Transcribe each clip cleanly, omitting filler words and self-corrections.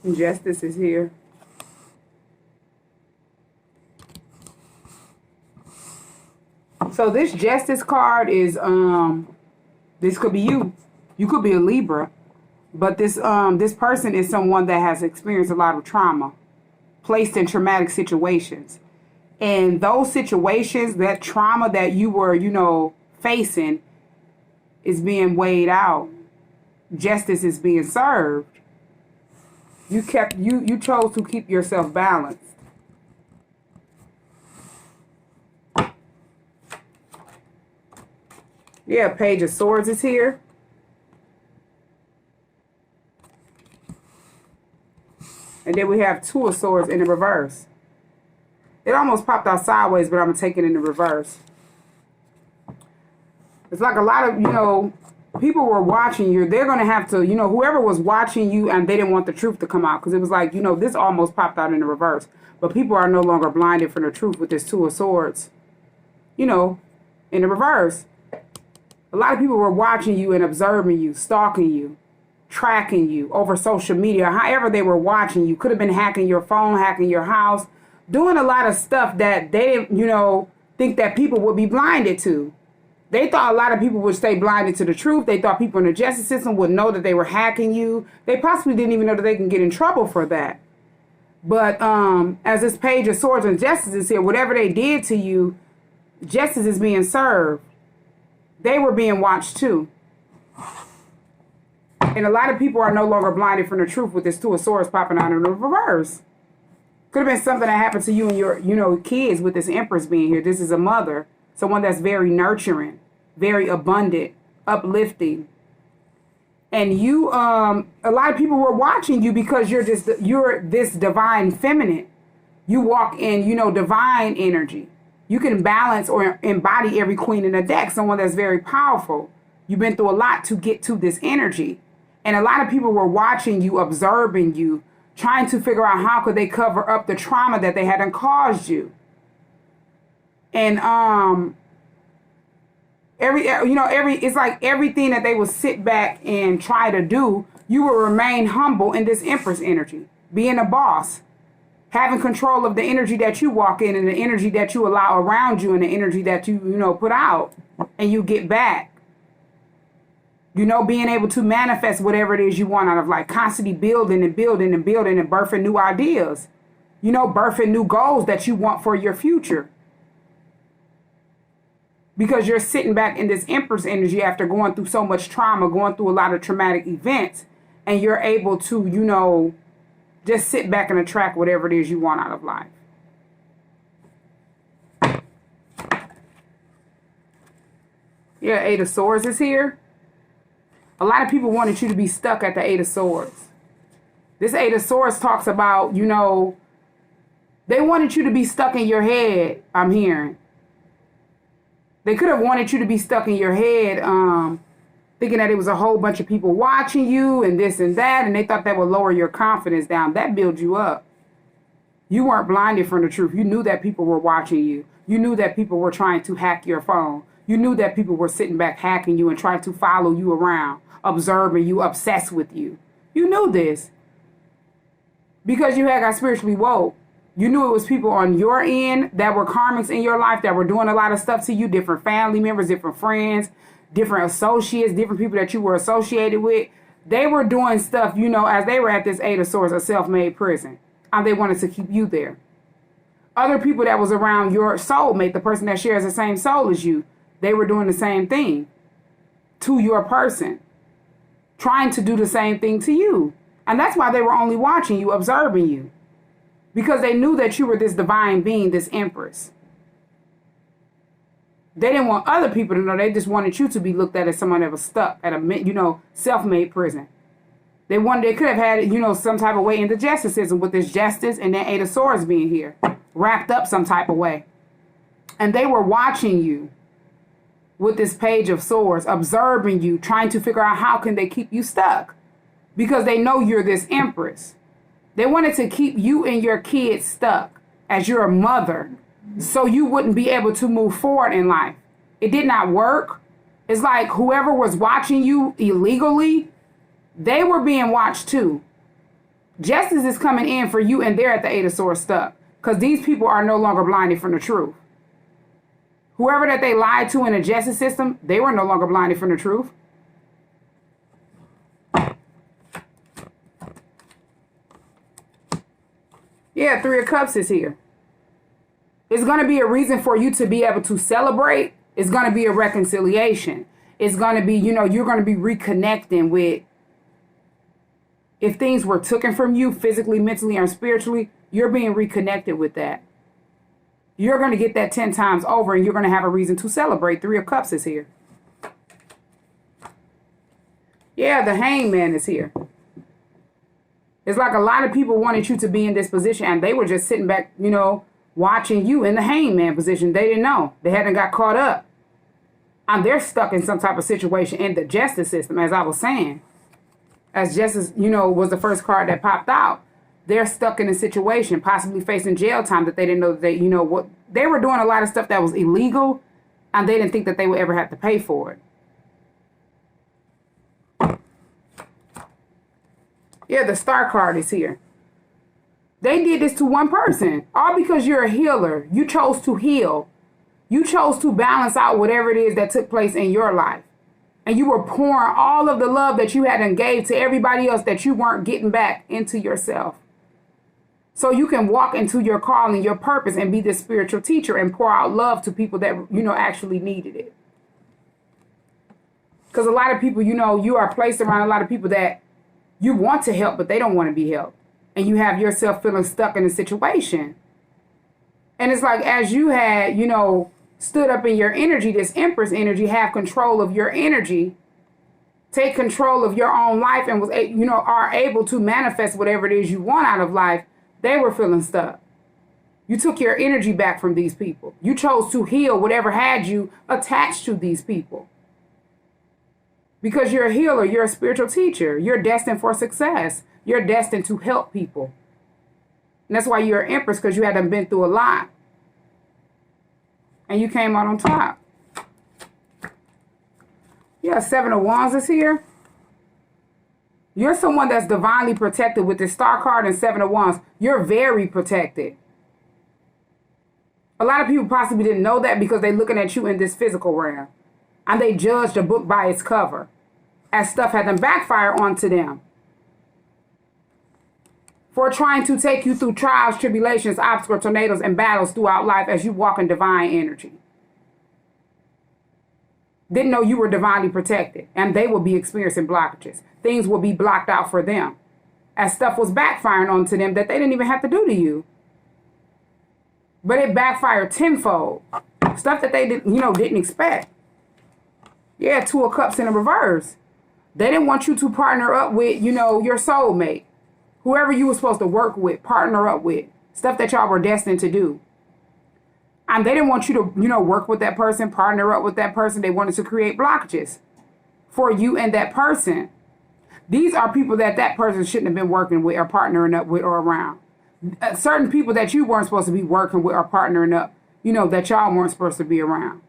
Justice is here. So this justice card is this could be you. You could be a Libra. But this person is someone that has experienced a lot of trauma, placed in traumatic situations. And those situations, that trauma that you were, facing is being weighed out. Justice is being served. You chose to keep yourself balanced. Yeah, Page of Swords is here. And then we have Two of Swords in the reverse. It almost popped out sideways, but I'm going to take it in the reverse. It's like a lot of, people were watching you. They're going to have to, whoever was watching you and they didn't want the truth to come out. Because it was like, this almost popped out in the reverse. But people are no longer blinded from the truth with this Two of Swords. In the reverse. A lot of people were watching you and observing you, stalking you, tracking you over social media. However they were watching you. Could have been hacking your phone, hacking your house. Doing a lot of stuff that they didn't, think that people would be blinded to. They thought a lot of people would stay blinded to the truth. They thought people in the justice system would know that they were hacking you. They possibly didn't even know that they can get in trouble for that. But as this Page of Swords and Justice is here, whatever they did to you, justice is being served. They were being watched too. And a lot of people are no longer blinded from the truth with this Two of Swords popping out in the reverse. Could have been something that happened to you and your, kids with this Empress being here. This is a mother. Someone that's very nurturing, very abundant, uplifting. And you, a lot of people were watching you because you're this divine feminine. You walk in, divine energy. You can balance or embody every queen in the deck. Someone that's very powerful. You've been through a lot to get to this energy. And a lot of people were watching you, observing you, trying to figure out how could they cover up the trauma that they hadn't caused you. And it's like everything that they would sit back and try to do, you will remain humble in this Empress energy, being a boss, having control of the energy that you walk in and the energy that you allow around you and the energy that you put out and you get back. Being able to manifest whatever it is you want out of life, constantly building and building and building and birthing new ideas, birthing new goals that you want for your future. Because you're sitting back in this Empress energy after going through so much trauma, going through a lot of traumatic events, and you're able to, just sit back and attract whatever it is you want out of life. Yeah, Eight of Swords is here. A lot of people wanted you to be stuck at the Eight of Swords. This Eight of Swords talks about, they wanted you to be stuck in your head, I'm hearing. They could have wanted you to be stuck in your head, thinking that it was a whole bunch of people watching you and this and that, and they thought that would lower your confidence down. That builds you up. You weren't blinded from the truth. You knew that people were watching you. You knew that people were trying to hack your phone. You knew that people were sitting back hacking you and trying to follow you around, observing you, obsessed with you. You knew this because you had got spiritually woke. You knew it was people on your end that were karmics in your life that were doing a lot of stuff to you, different family members, different friends, different associates, different people that you were associated with. They were doing stuff, as they were at this Eight of Swords, a self-made prison. And they wanted to keep you there. Other people that was around your soulmate, the person that shares the same soul as you, they were doing the same thing to your person, trying to do the same thing to you. And that's why they were only watching you, observing you. Because they knew that you were this divine being, this Empress. They didn't want other people to know. They just wanted you to be looked at as someone that was stuck at a, self-made prison. They could have had, some type of way into justice system with this justice and then Eight of Swords being here, wrapped up some type of way. And they were watching you with this Page of Swords, observing you, trying to figure out how can they keep you stuck. Because they know you're this Empress. They wanted to keep you and your kids stuck as your mother so you wouldn't be able to move forward in life. It did not work. It's like whoever was watching you illegally, they were being watched too. Justice is coming in for you, and they're at the Eight of Swords stuck. Because these people are no longer blinded from the truth. Whoever that they lied to in the justice system, they were no longer blinded from the truth. Yeah, Three of Cups is here. It's going to be a reason for you to be able to celebrate. It's going to be a reconciliation. It's going to be, you know, you're going to be reconnecting with, if things were taken from you physically, mentally, or spiritually, you're being reconnected with that. You're going to get that 10 times over, and you're going to have a reason to celebrate. Three of Cups is here. Yeah, the Hangman is here. It's like a lot of people wanted you to be in this position, and they were just sitting back, you know, watching you in the Hangman position. They didn't know. They hadn't got caught up. And they're stuck in some type of situation in the justice system, as I was saying. As justice, you know, was the first card that popped out. They're stuck in a situation, possibly facing jail time that they didn't know that they, you know, what they were doing a lot of stuff that was illegal, and they didn't think that they would ever have to pay for it. Yeah, the Star card is here. They did this to one person, all because you're a healer. You chose to heal. You chose to balance out whatever it is that took place in your life. And you were pouring all of the love that you had and gave to everybody else that you weren't getting back into yourself. So you can walk into your calling, your purpose, and be the spiritual teacher and pour out love to people that, you know, actually needed it. Because a lot of people, you know, you are placed around a lot of people that you want to help, but they don't want to be helped. And you have yourself feeling stuck in a situation. And it's like, as you had, you know, stood up in your energy, this Empress energy, have control of your energy, take control of your own life, and was, you know, are able to manifest whatever it is you want out of life, they were feeling stuck. You took your energy back from these people. You chose to heal whatever had you attached to these people. Because you're a healer, you're a spiritual teacher, you're destined for success. You're destined to help people. And that's why you're an Empress, because you hadn't been through a lot. And you came out on top. Yeah, Seven of Wands is here. You're someone that's divinely protected with this Star card and Seven of Wands. You're very protected. A lot of people possibly didn't know that because they're looking at you in this physical realm. And they judged a book by its cover, as stuff had them backfire onto them. For trying to take you through trials, tribulations, obstacles, tornadoes, and battles throughout life as you walk in divine energy. Didn't know you were divinely protected, and they will be experiencing blockages. Things will be blocked out for them, as stuff was backfiring onto them that they didn't even have to do to you. But it backfired tenfold. Stuff that they didn't, you know, didn't expect. Yeah, Two of Cups in a reverse. They didn't want you to partner up with, you know, your soulmate. Whoever you were supposed to work with, partner up with. Stuff that y'all were destined to do. And they didn't want you to, you know, work with that person, partner up with that person. They wanted to create blockages for you and that person. These are people that that person shouldn't have been working with or partnering up with or around. Certain people that you weren't supposed to be working with or partnering up, you know, that y'all weren't supposed to be around.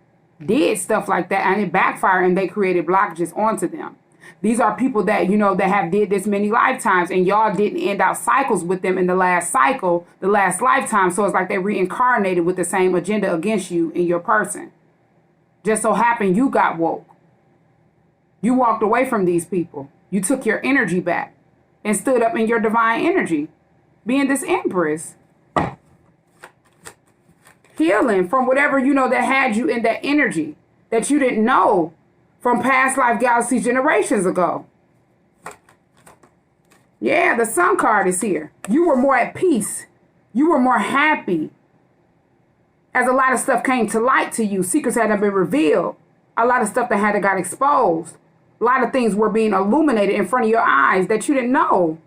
Did stuff like that, and it backfired, and they created blockages onto them. These are people that, you know, that have did this many lifetimes, and y'all didn't end out cycles with them in the last cycle, the last lifetime. So it's like they reincarnated with the same agenda against you in your person. Just so happened you got woke. You walked away from these people. You took your energy back and stood up in your divine energy, being this Empress. Healing from whatever, you know, that had you in that energy that you didn't know from past life galaxies generations ago. Yeah, the Sun card is here. You were more at peace. You were more happy. As a lot of stuff came to light to you. Secrets hadn't been revealed. A lot of stuff that hadn't got exposed. A lot of things were being illuminated in front of your eyes that you didn't know.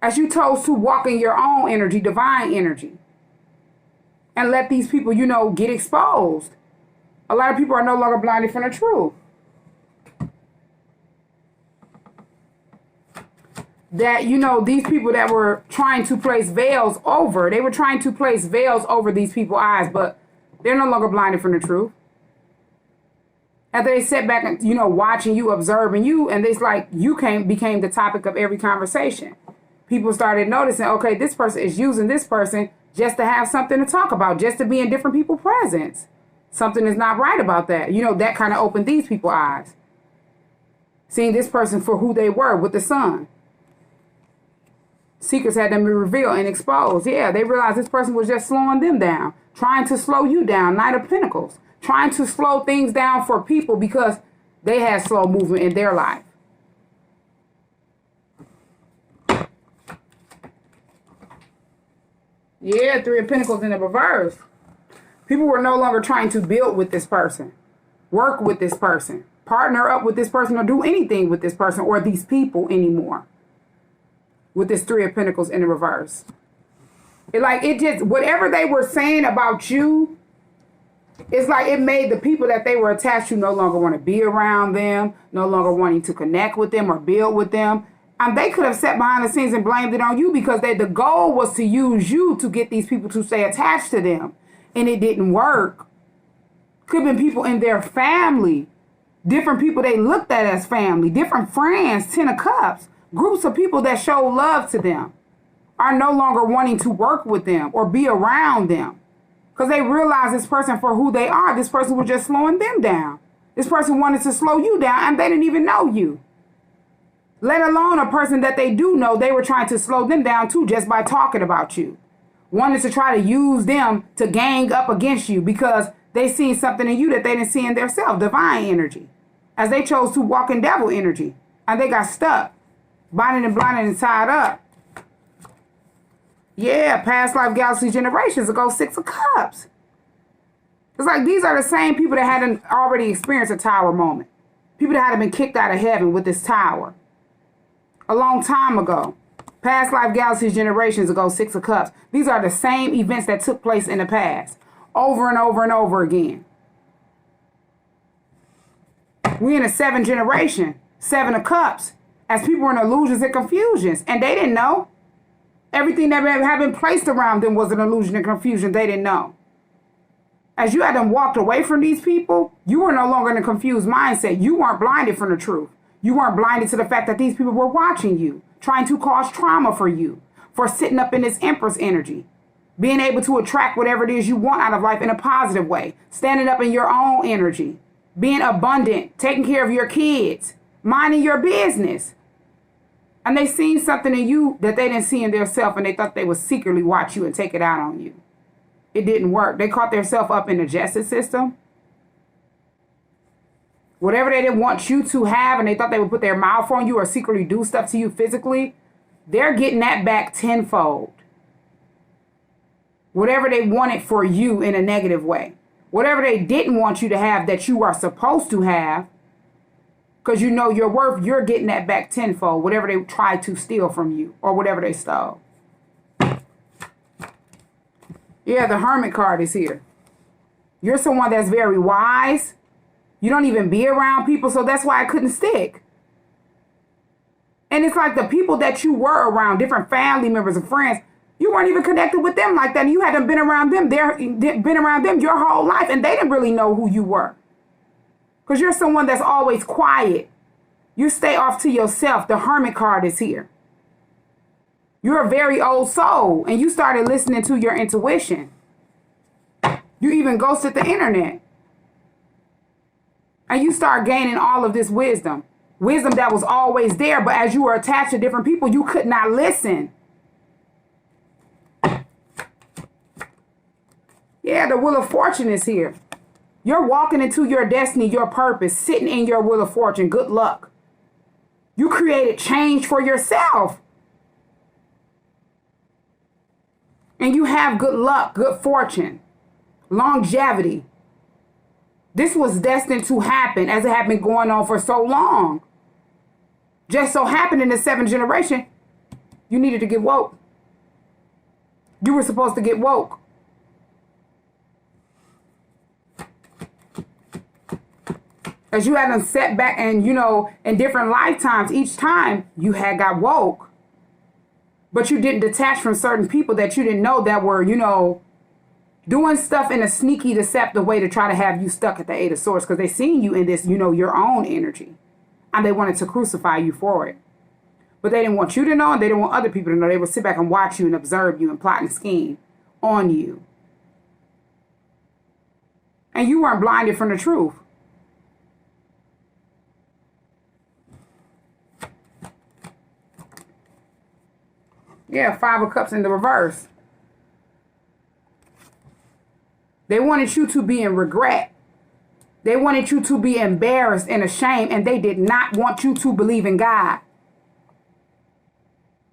As you chose to walk in your own energy, divine energy. And let these people, you know, get exposed. A lot of people are no longer blinded from the truth. That, you know, these people that were trying to place veils over, they were trying to place veils over these people's eyes, but they're no longer blinded from the truth. After they sat back and, you know, watching you, observing you, and it's like you became the topic of every conversation. people started noticing, okay, this person is using this person just to have something to talk about, just to be in different people's presence. Something is not right about that. You know, that kind of opened these people's eyes. Seeing this person for who they were with the sun. Secrets had them be revealed and exposed. Yeah, they realized this person was just slowing them down, trying to slow you down. Knight of Pentacles, trying to slow things down for people because they had slow movement in their life. Yeah, Three of Pentacles in the reverse. People were no longer trying to build with this person, work with this person, partner up with this person, or do anything with this person or these people anymore. With this Three of Pentacles in the reverse. It just, whatever they were saying about you, it's like it made the people that they were attached to no longer want to be around them, no longer wanting to connect with them or build with them. And they could have sat behind the scenes and blamed it on you because the goal was to use you to get these people to stay attached to them. And it didn't work. Could have been people in their family, different people they looked at as family, different friends, 10 of Cups. Groups of people that show love to them are no longer wanting to work with them or be around them because they realize this person for who they are. This person was just slowing them down. This person wanted to slow you down and they didn't even know you. Let alone a person that they do know, they were trying to slow them down too just by talking about you. Wanted to try to use them to gang up against you because they seen something in you that they didn't see in themselves, divine energy, as they chose to walk in devil energy and they got stuck. Bonded and blinded and tied up. Yeah, past life, galaxy, generations ago, 6 of Cups. It's like these are the same people that hadn't already experienced a tower moment. People that hadn't been kicked out of heaven with this tower. A long time ago. Past life, galaxies, generations ago, 6 of Cups. These are the same events that took place in the past. Over and over and over again. We in a 7th generation. 7 of Cups. As people were in illusions and confusions. And they didn't know. Everything that had been placed around them was an illusion and confusion. They didn't know. As you had them walked away from these people, you were no longer in a confused mindset. You weren't blinded from the truth. You weren't blinded to the fact that these people were watching you. Trying to cause trauma for you. For sitting up in this Empress energy. Being able to attract whatever it is you want out of life in a positive way. Standing up in your own energy. Being abundant. Taking care of your kids. Minding your business. And they seen something in you that they didn't see in themselves, and they thought they would secretly watch you and take it out on you. It didn't work. They caught themselves up in the justice system. Whatever they didn't want you to have, and they thought they would put their mouth on you or secretly do stuff to you physically, they're getting that back tenfold. Whatever they wanted for you in a negative way. Whatever they didn't want you to have that you are supposed to have, because you know your worth, you're getting that back tenfold. Whatever they tried to steal from you or whatever they stole. Yeah, the Hermit card is here. You're someone that's very wise. You don't even be around people, so that's why I couldn't stick. And it's like the people that you were around, different family members and friends, you weren't even connected with them like that. And you hadn't been around them, been around them your whole life, and they didn't really know who you were. Because you're someone that's always quiet. You stay off to yourself. The Hermit card is here. You're a very old soul, and you started listening to your intuition. You even ghosted the internet. And you start gaining all of this wisdom. Wisdom that was always there, but as you were attached to different people, you could not listen. Yeah, the Wheel of Fortune is here. You're walking into your destiny, your purpose, sitting in your Wheel of Fortune. Good luck. You created change for yourself. And you have good luck, good fortune, longevity. This was destined to happen as it had been going on for so long. Just so happened in the 7th generation, you needed to get woke. You were supposed to get woke. As you had them set back and, in different lifetimes, each time you had got woke. But you didn't detach from certain people that you didn't know that were, doing stuff in a sneaky, deceptive way to try to have you stuck at the 8 of Swords. Because they seen you in this, your own energy. And they wanted to crucify you for it. But they didn't want you to know, and they didn't want other people to know. They would sit back and watch you and observe you and plot and scheme on you. And you weren't blinded from the truth. Yeah, 5 of Cups in the reverse. They wanted you to be in regret. They wanted you to be embarrassed and ashamed, and they did not want you to believe in God.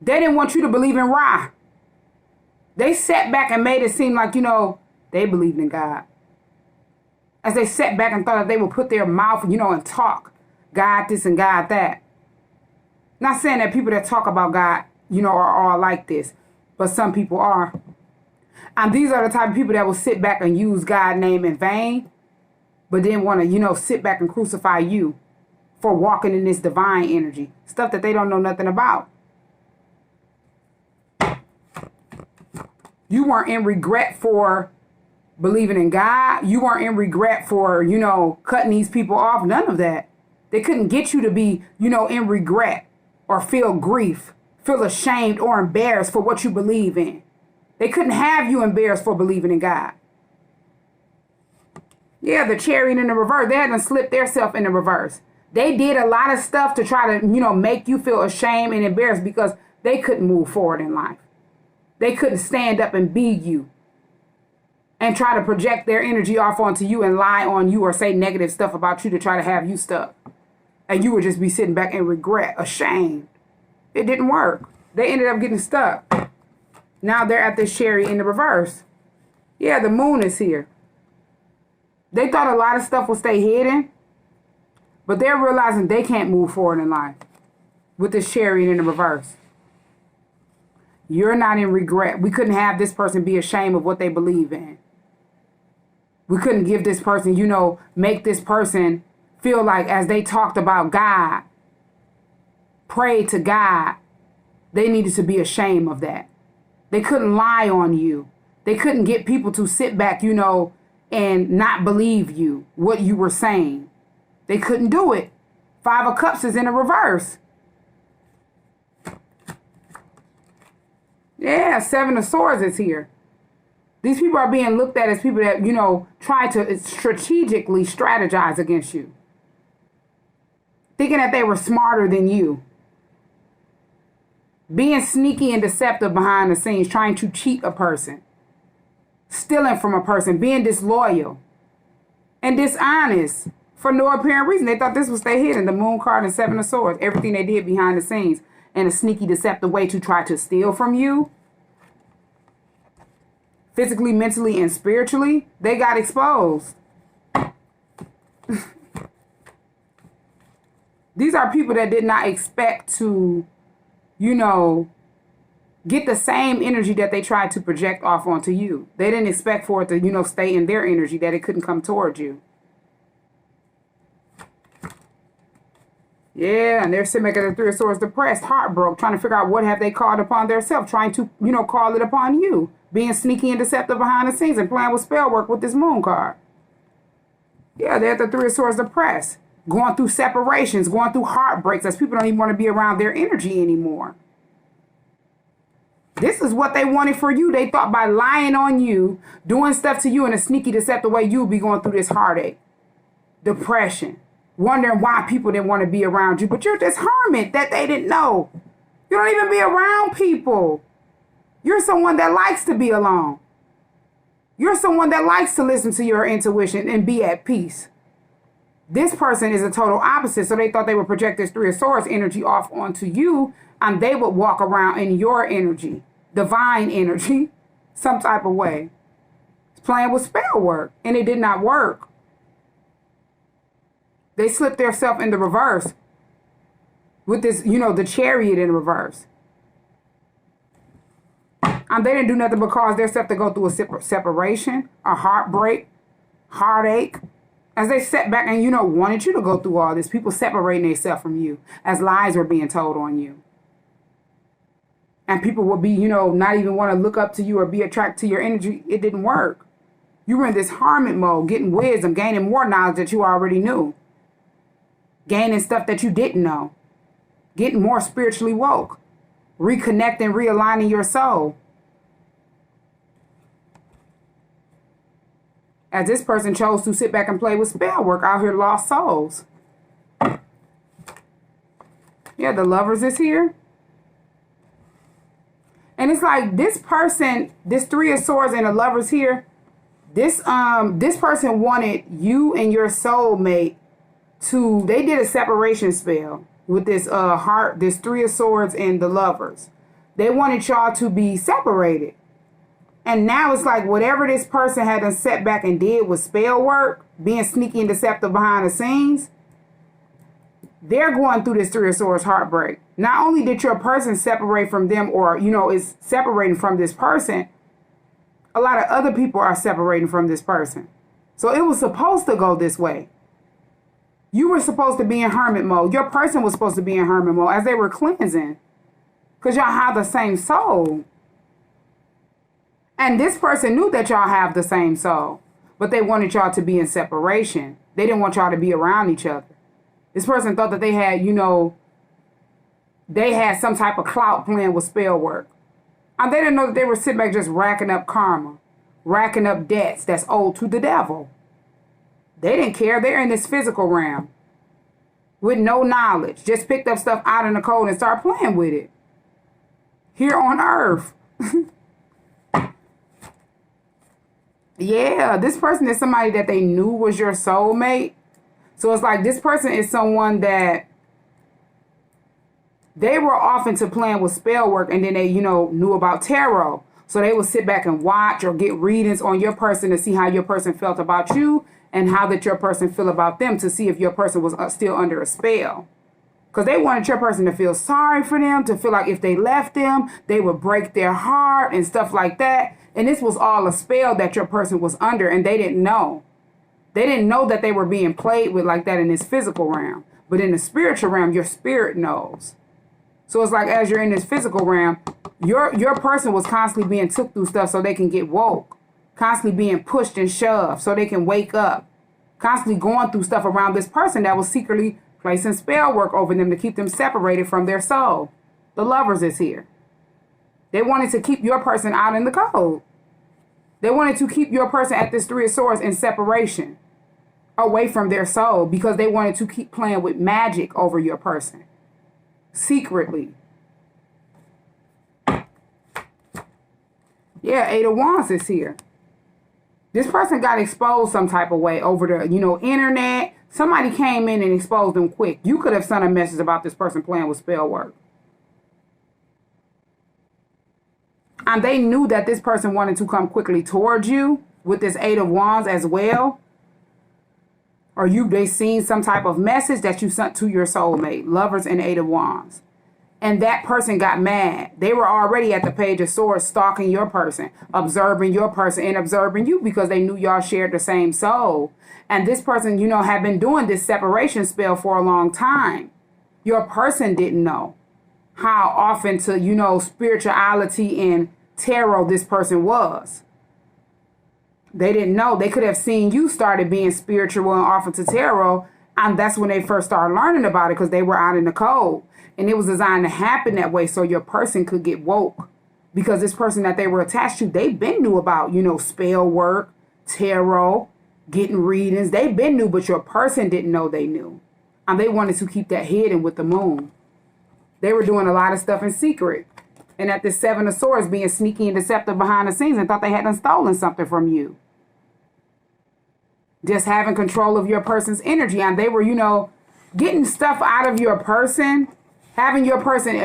They didn't want you to believe in Ra. They sat back and made it seem like, they believed in God. As they sat back and thought that they would put their mouth, and talk. God this and God that. Not saying that people that talk about God, are all like this. But some people are. And these are the type of people that will sit back and use God's name in vain. But then want to, sit back and crucify you for walking in this divine energy. Stuff that they don't know nothing about. You weren't in regret for believing in God. You weren't in regret for, cutting these people off. None of that. They couldn't get you to be, in regret or feel grief, feel ashamed or embarrassed for what you believe in. They couldn't have you embarrassed for believing in God. Yeah, the Chariot in the reverse. They hadn't slipped themselves in the reverse. They did a lot of stuff to try to, make you feel ashamed and embarrassed because they couldn't move forward in life. They couldn't stand up and be you and try to project their energy off onto you and lie on you or say negative stuff about you to try to have you stuck. And you would just be sitting back in regret, ashamed. It didn't work. They ended up getting stuck. Now they're at this Chariot in the reverse. Yeah, the Moon is here. They thought a lot of stuff would stay hidden, but they're realizing they can't move forward in life with this Chariot in the reverse. You're not in regret. We couldn't have this person be ashamed of what they believe in. We couldn't give this person, make this person feel like as they talked about God, prayed to God, they needed to be ashamed of that. They couldn't lie on you. They couldn't get people to sit back, and not believe you, what you were saying. They couldn't do it. 5 of Cups is in a reverse. Yeah, 7 of Swords is here. These people are being looked at as people that, try to strategically strategize against you. Thinking that they were smarter than you. Being sneaky and deceptive behind the scenes, trying to cheat a person. Stealing from a person, being disloyal. And dishonest for no apparent reason. They thought this was their hidden. The Moon card and 7 of Swords. Everything they did behind the scenes. In a sneaky, deceptive way to try to steal from you. Physically, mentally, and spiritually. They got exposed. These are people that did not expect to, get the same energy that they tried to project off onto you. They didn't expect for it to, stay in their energy, that it couldn't come towards you. Yeah, and they're sitting back at the 3 of Swords, depressed, heartbroken, trying to figure out what have they called upon themselves, trying to, call it upon you. Being sneaky and deceptive behind the scenes and playing with spell work with this Moon card. Yeah, they're at the 3 of Swords, depressed. Going through separations, going through heartbreaks as people don't even want to be around their energy anymore. This is what they wanted for you. They thought by lying on you, doing stuff to you in a sneaky, deceptive way, you'd be going through this heartache, depression, wondering why people didn't want to be around you. But you're this hermit that they didn't know. You don't even be around people. You're someone that likes to be alone. You're someone that likes to listen to your intuition and be at peace. This person is a total opposite. So they thought they would project this 3 of Swords energy off onto you, and they would walk around in your energy, divine energy, some type of way. It's playing with spell work, and it did not work. They slipped themselves in the reverse with this, the Chariot in reverse. And they didn't do nothing but cause themselves to go through a separation, a heartbreak, heartache. As they sat back and, wanted you to go through all this. People separating themselves from you as lies were being told on you. And people would be, not even want to look up to you or be attracted to your energy. It didn't work. You were in this hermit mode, getting wisdom, gaining more knowledge that you already knew. Gaining stuff that you didn't know. getting more spiritually woke, reconnecting, realigning your soul. As this person chose to sit back and play with spell work out here, lost souls. Yeah, the Lovers is here. And it's like this person, this Three of Swords and the Lovers here, this person wanted you and your soulmate to, they did a separation spell with this this Three of Swords and the Lovers. They wanted y'all to be separated. And now it's like whatever this person had done set back and did with spell work, being sneaky and deceptive behind the scenes, they're going through this Three of Swords heartbreak. Not only did your person separate from them or, is separating from this person, a lot of other people are separating from this person. So it was supposed to go this way. You were supposed to be in hermit mode. Your person was supposed to be in hermit mode as they were cleansing. Because y'all have the same soul. And this person knew that y'all have the same soul. But they wanted y'all to be in separation. They didn't want y'all to be around each other. This person thought that they had, they had some type of clout playing with spell work. And they didn't know that they were sitting back just racking up karma, racking up debts that's owed to the devil. They didn't care. They're in this physical realm with no knowledge. Just picked up stuff out in the cold and started playing with it. Here on earth. Yeah, this person is somebody that they knew was your soulmate. So it's like this person is someone that they were off into playing with spell work, and then they, knew about tarot. So they would sit back and watch or get readings on your person to see how your person felt about you and how that your person feel about them, to see if your person was still under a spell. Because they wanted your person to feel sorry for them, to feel like if they left them, they would break their heart and stuff like that. And this was all a spell that your person was under, and they didn't know. They didn't know that they were being played with like that in this physical realm. But in the spiritual realm, your spirit knows. So it's like as you're in this physical realm, your person was constantly being took through stuff so they can get woke. Constantly being pushed and shoved so they can wake up. Constantly going through stuff around this person that was secretly placing spell work over them to keep them separated from their soul. The Lovers is here. They wanted to keep your person out in the cold. They wanted to keep your person at this Three of Swords in separation, away from their soul, because they wanted to keep playing with magic over your person, secretly. Yeah, Eight of Wands is here. This person got exposed some type of way over the, internet. Somebody came in and exposed them quick. You could have sent a message about this person playing with spell work. And they knew that this person wanted to come quickly towards you with this Eight of Wands as well. Or they seen some type of message that you sent to your soulmate. Lovers and Eight of Wands. And that person got mad. They were already at the Page of Swords stalking your person, observing your person and observing you because they knew y'all shared the same soul. And this person, had been doing this separation spell for a long time. Your person didn't know how often to, spirituality and tarot this person was. They didn't know. They could have seen you started being spiritual and off into tarot. And that's when they first started learning about it because they were out in the cold. And it was designed to happen that way so your person could get woke. Because this person that they were attached to, they been knew about, spell work, tarot, getting readings. They been knew, but your person didn't know they knew. And they wanted to keep that hidden with the moon. They were doing a lot of stuff in secret. And at this Seven of Swords, being sneaky and deceptive behind the scenes and thought they hadn't stolen something from you. Just having control of your person's energy. And they were, getting stuff out of your person. Having your person,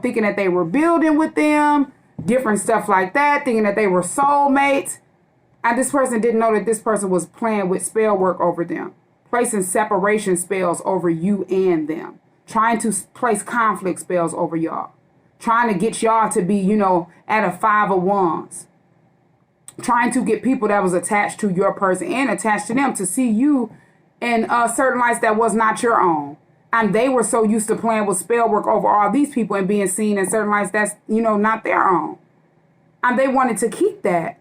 thinking that they were building with them. Different stuff like that. Thinking that they were soulmates. And this person didn't know that this person was playing with spell work over them. Placing separation spells over you and them. Trying to place conflict spells over y'all. Trying to get y'all to be, at a Five of Wands. Trying to get people that was attached to your person and attached to them to see you in certain lights that was not your own. And they were so used to playing with spell work over all these people and being seen in certain lights that's, not their own. And they wanted to keep that.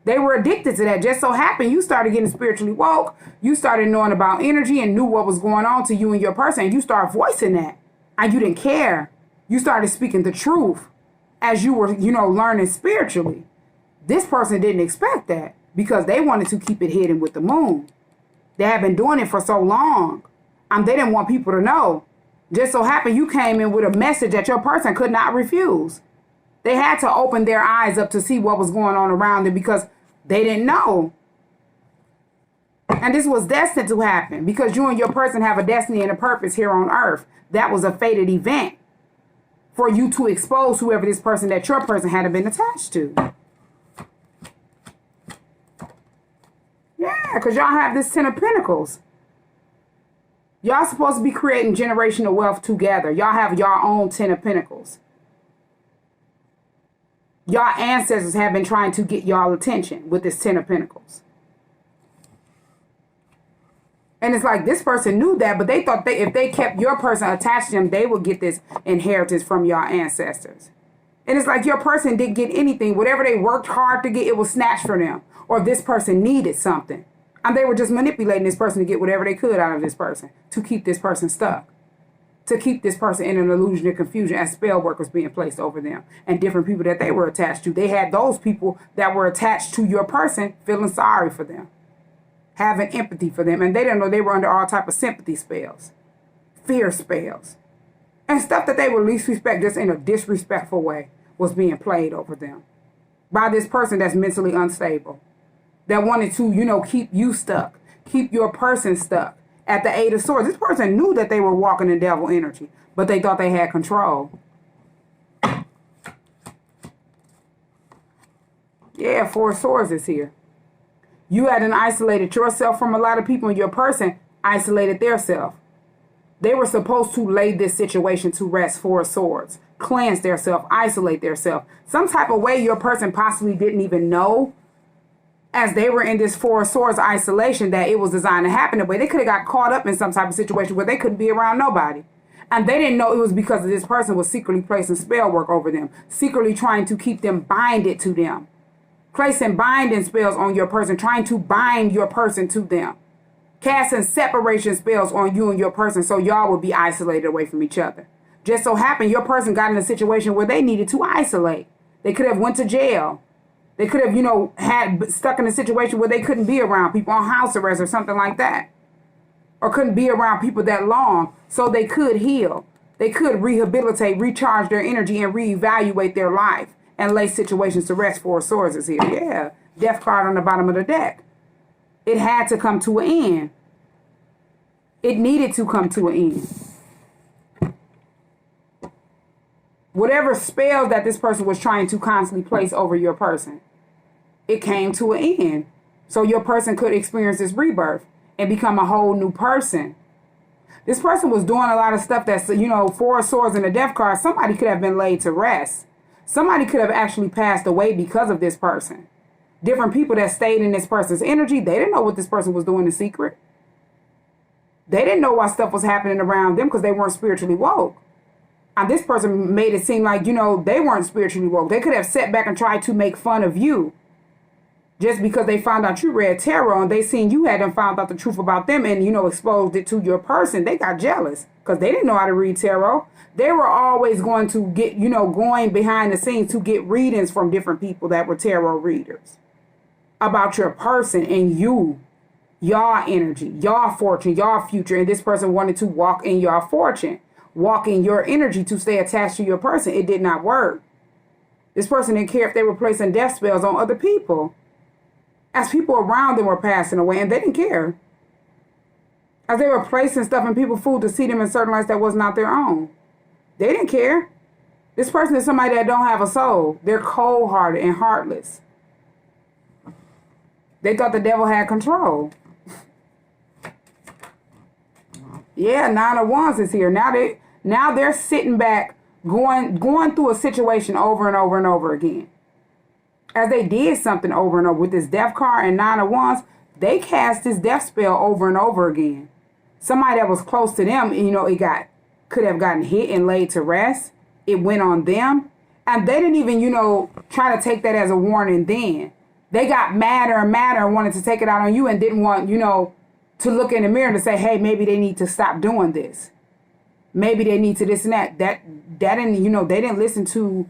They were addicted to that. Just so happened you started getting spiritually woke. You started knowing about energy and knew what was going on to you and your person. And you start voicing that. and you didn't care. You started speaking the truth as you were, learning spiritually. This person didn't expect that because they wanted to keep it hidden with the moon. They had been doing it for so long. They didn't want people to know. Just so happened you came in with a message that your person could not refuse. They had to open their eyes up to see what was going on around them because they didn't know. And this was destined to happen because you and your person have a destiny and a purpose here on earth. That was a fated event for you to expose whoever this person that your person had been attached to. Yeah, because y'all have this 10 of Pentacles. Y'all supposed to be creating generational wealth together. Y'all have your own 10 of Pentacles. Y'all ancestors have been trying to get y'all attention with this 10 of Pentacles. And it's like this person knew that, but they thought if they kept your person attached to them, they would get this inheritance from your ancestors. And it's like your person didn't get anything. Whatever they worked hard to get, it was snatched from them. Or this person needed something. And they were just manipulating this person to get whatever they could out of this person to keep this person stuck. To keep this person in an illusion of confusion as spell work was being placed over them. And different people that they were attached to. They had those people that were attached to your person feeling sorry for them. Having empathy for them. And they didn't know they were under all type of sympathy spells. Fear spells. And stuff that they would least respect just in a disrespectful way was being played over them. By this person that's mentally unstable. That wanted to, keep you stuck. Keep your person stuck. At the 8 of Swords. This person knew that they were walking in devil energy. But they thought they had control. Yeah, 4 of Swords is here. You hadn't isolated yourself from a lot of people, and your person isolated theirself. They were supposed to lay this situation to rest. 4 of Swords. Cleanse theirself, isolate theirself. Some type of way your person possibly didn't even know as they were in this 4 of Swords isolation that it was designed to happen that way. They could have got caught up in some type of situation where they couldn't be around nobody. And they didn't know it was because of this person was secretly placing spell work over them. Secretly trying to keep them binded to them. Placing binding spells on your person. Trying to bind your person to them. Casting separation spells on you and your person so y'all would be isolated away from each other. Just so happened your person got in a situation where they needed to isolate. They could have went to jail. They could have, had stuck in a situation where they couldn't be around people on house arrest or something like that. Or couldn't be around people that long so they could heal. They could rehabilitate, recharge their energy, and reevaluate their life and lay situations to rest. 4 of Swords is here. Yeah, Death card on the bottom of the deck. It had to come to an end. It needed to come to an end. Whatever spells that this person was trying to constantly place over your person, it came to an end. So your person could experience this rebirth and become a whole new person. This person was doing a lot of stuff that's, 4 of Swords and the Death card. Somebody could have been laid to rest. Somebody could have actually passed away because of this person. Different people that stayed in this person's energy, they didn't know what this person was doing in secret. They didn't know why stuff was happening around them because they weren't spiritually woke. And this person made it seem like, they weren't spiritually woke. They could have sat back and tried to make fun of you. Just because they found out you read tarot and they seen you hadn't found out the truth about them and, exposed it to your person. They got jealous because they didn't know how to read tarot. They were always going to get, going behind the scenes to get readings from different people that were tarot readers about your person and you, your energy, your fortune, your future. And this person wanted to walk in your fortune, walk in your energy to stay attached to your person. It did not work. This person didn't care if they were placing death spells on other people. As people around them were passing away, and they didn't care. As they were placing stuff in people's food to see them in certain lights that was not their own. They didn't care. This person is somebody that don't have a soul. They're cold-hearted and heartless. They thought the devil had control. Yeah, 9 of Wands is here. Now they're sitting back, going through a situation over and over and over again. As they did something over and over with this Death card and 9 of Wands, they cast this death spell over and over again. Somebody that was close to them, it could have gotten hit and laid to rest. It went on them. And they didn't even, try to take that as a warning then. They got madder and madder and wanted to take it out on you and didn't want, to look in the mirror and say, hey, maybe they need to stop doing this. maybe they need to this and that. That didn't, you know, they didn't listen to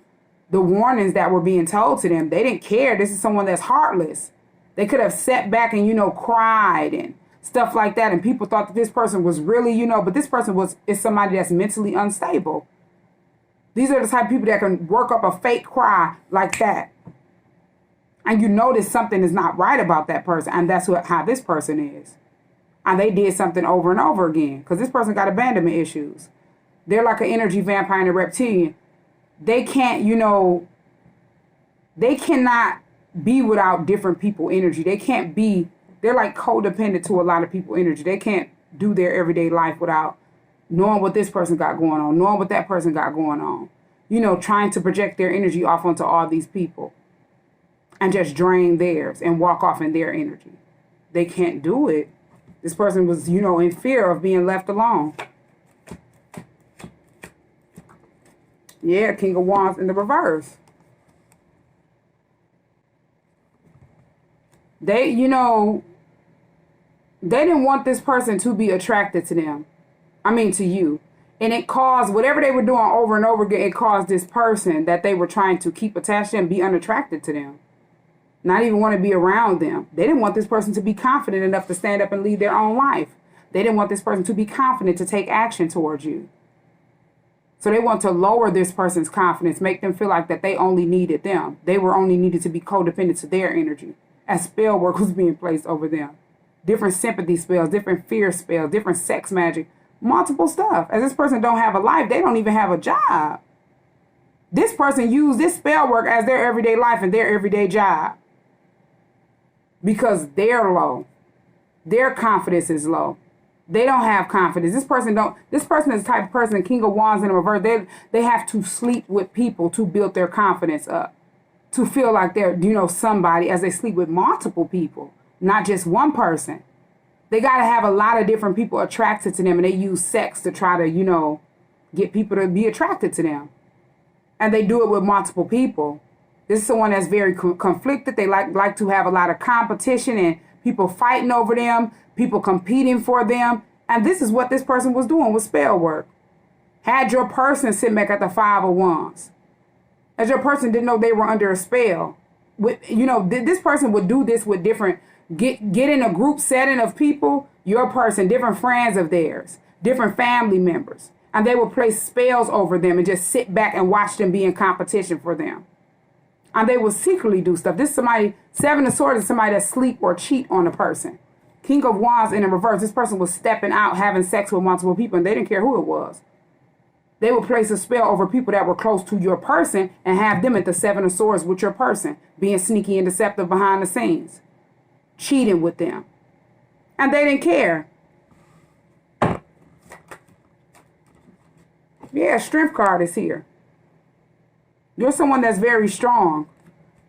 the warnings that were being told to them. They didn't care. This is someone that's heartless. They could have sat back and, you know, cried and stuff like that. And people thought that this person was really, you know, but this person is somebody that's mentally unstable. These are the type of people that can work up a fake cry like that. And you notice something is not right about that person. And that's how this person is. And they did something over and over again. Because this person got abandonment issues. They're like an energy vampire and a reptilian. They can't, you know, they cannot be without different people energy. They can't be, they're like codependent to a lot of people energy. They can't do their everyday life without knowing what this person got going on, knowing what that person got going on. You know, trying to project their energy off onto all these people. And just drain theirs and walk off in their energy. They can't do it. This person was, you know, in fear of being left alone. Yeah, King of Wands in the reverse. They, you know, they didn't want this person to be attracted to them. I mean, to you. And it caused, whatever they were doing over and over again, it caused this person that they were trying to keep attached to them be unattracted to them. Not even want to be around them. They didn't want this person to be confident enough to stand up and lead their own life. They didn't want this person to be confident to take action towards you. So they want to lower this person's confidence, make them feel like that they only needed them. They were only needed to be codependent to their energy. As spell work was being placed over them. Different sympathy spells, different fear spells, different sex magic, multiple stuff. As this person don't have a life, they don't even have a job. This person used this spell work as their everyday life and their everyday job. Because they're low. Their confidence is low. They don't have confidence. This person is the type of person, King of Wands in the reverse, they have to sleep with people to build their confidence up. To feel like they're, you know, somebody as they sleep with multiple people, not just one person. They got to have a lot of different people attracted to them, and they use sex to try to, you know, get people to be attracted to them. And they do it with multiple people. This is someone that's very conflicted. They like to have a lot of competition and people fighting over them, people competing for them. And this is what this person was doing with spell work. Had your person sit back at the Five of Wands. As your person didn't know they were under a spell. With, you know, this person would do this with different, get in a group setting of people, your person, different friends of theirs, different family members. And they would place spells over them and just sit back and watch them be in competition for them. And they will secretly do stuff. This is somebody, Seven of Swords is somebody that sleep or cheat on a person. King of Wands in the reverse, this person was stepping out, having sex with multiple people, and they didn't care who it was. They would place a spell over people that were close to your person and have them at the Seven of Swords with your person, being sneaky and deceptive behind the scenes, cheating with them. And they didn't care. Yeah, Strength card is here. You're someone that's very strong.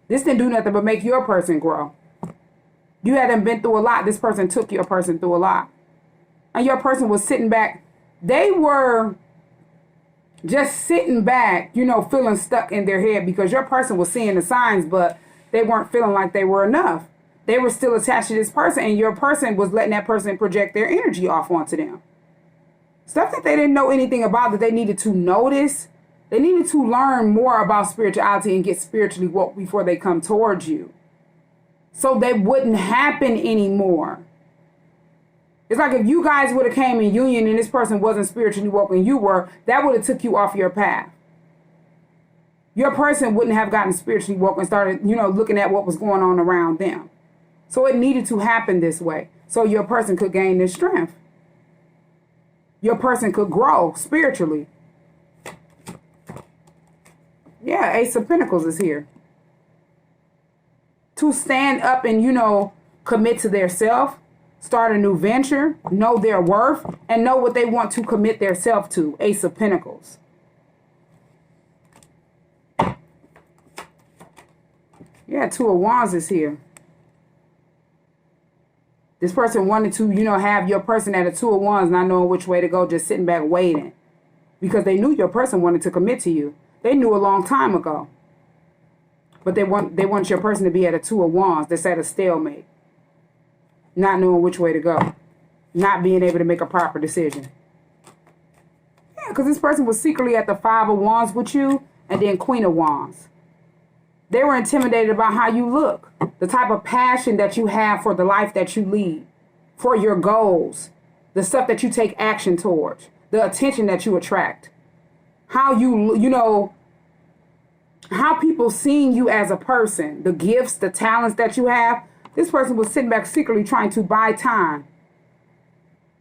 This didn't do nothing but make your person grow. You hadn't been through a lot. This person took your person through a lot. And your person was sitting back. They were just sitting back, you know, feeling stuck in their head because your person was seeing the signs, but they weren't feeling like they were enough. They were still attached to this person, and your person was letting that person project their energy off onto them. Stuff that they didn't know anything about that they needed to notice. They needed to learn more about spirituality and get spiritually woke before they come towards you. So they wouldn't happen anymore. It's like if you guys would have came in union and this person wasn't spiritually woke and you were, that would have took you off your path. Your person wouldn't have gotten spiritually woke and started, you know, looking at what was going on around them. So it needed to happen this way. So your person could gain this strength. Your person could grow spiritually. Yeah, Ace of Pentacles is here. To stand up and, you know, commit to their self, start a new venture, know their worth, and know what they want to commit their self to. Ace of Pentacles. Yeah, Two of Wands is here. This person wanted to, you know, have your person at a Two of Wands, not knowing which way to go, just sitting back waiting. Because they knew your person wanted to commit to you. They knew a long time ago. But they want your person to be at a Two of Wands that's at a stalemate. Not knowing which way to go. Not being able to make a proper decision. because this person was secretly at the Five of Wands with you and then Queen of Wands. They were intimidated about how you look, the type of passion that you have for the life that you lead, for your goals, the stuff that you take action towards, the attention that you attract, how how people seeing you as a person, the gifts, the talents that you have. This person was sitting back secretly trying to buy time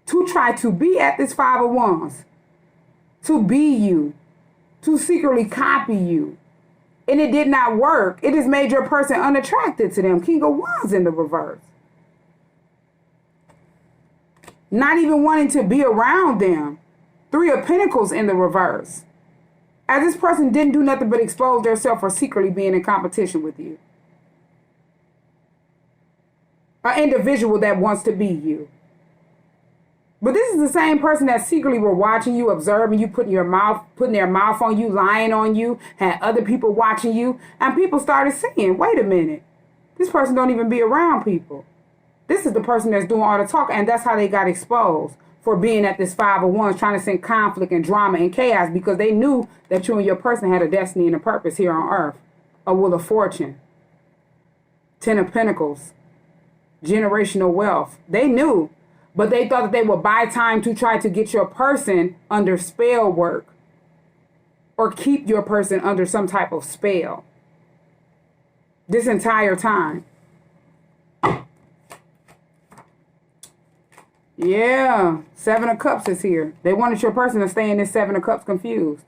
to try to be at this Five of Wands, to be you, to secretly copy you. And it did not work. It has made your person unattracted to them. King of Wands in the reverse. Not even wanting to be around them. Three of Pentacles in the reverse. As this person didn't do nothing but expose themselves for secretly being in competition with you. An individual that wants to be you. But this is the same person that secretly were watching you, observing you, putting their mouth on you, lying on you, had other people watching you, and people started saying, wait a minute, this person don't even be around people. This is the person that's doing all the talk, and that's how they got exposed for being at this Five of Wands, trying to send conflict and drama and chaos, because they knew that you and your person had a destiny and a purpose here on earth. A Wheel of Fortune, Ten of Pentacles, generational wealth. They knew. But they thought that they would buy time to try to get your person under spell work or keep your person under some type of spell this entire time. Yeah, Seven of Cups is here. They wanted your person to stay in this Seven of Cups confused.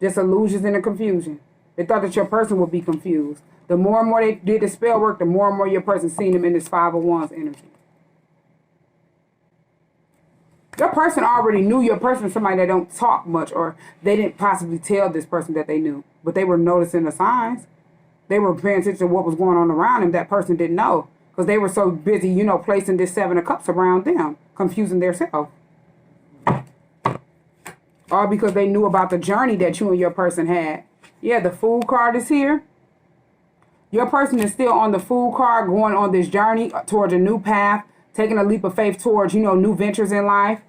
Just illusions and a confusion. They thought that your person would be confused. The more and more they did the spell work, the more and more your person seen them in this Five of Wands energy. Your person already knew your person is somebody that don't talk much, or they didn't possibly tell this person that they knew. But they were noticing the signs. They were paying attention to what was going on around them that person didn't know. Because they were so busy, placing this Seven of Cups around them, confusing themselves. All because they knew about the journey that you and your person had. Yeah, the Fool card is here. Your person is still on the Fool card, going on this journey towards a new path, taking a leap of faith towards, new ventures in life.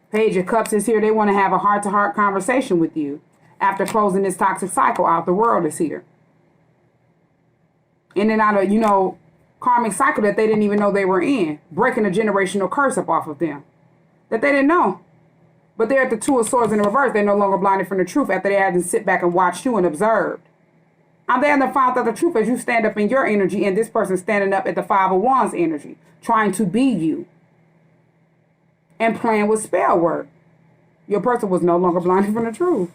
Page of Cups is here. They want to have a heart-to-heart conversation with you after closing this toxic cycle out. The World is here. In and out of, karmic cycle that they didn't even know they were in. Breaking a generational curse up off of them that they didn't know. But they're at the Two of Swords in the reverse. They're no longer blinded from the truth after they had to sit back and watch you and observed. I'm there in the found out the truth as you stand up in your energy and this person standing up at the Five of Wands energy, trying to be you and playing with spell work. Your person was no longer blinded from the truth.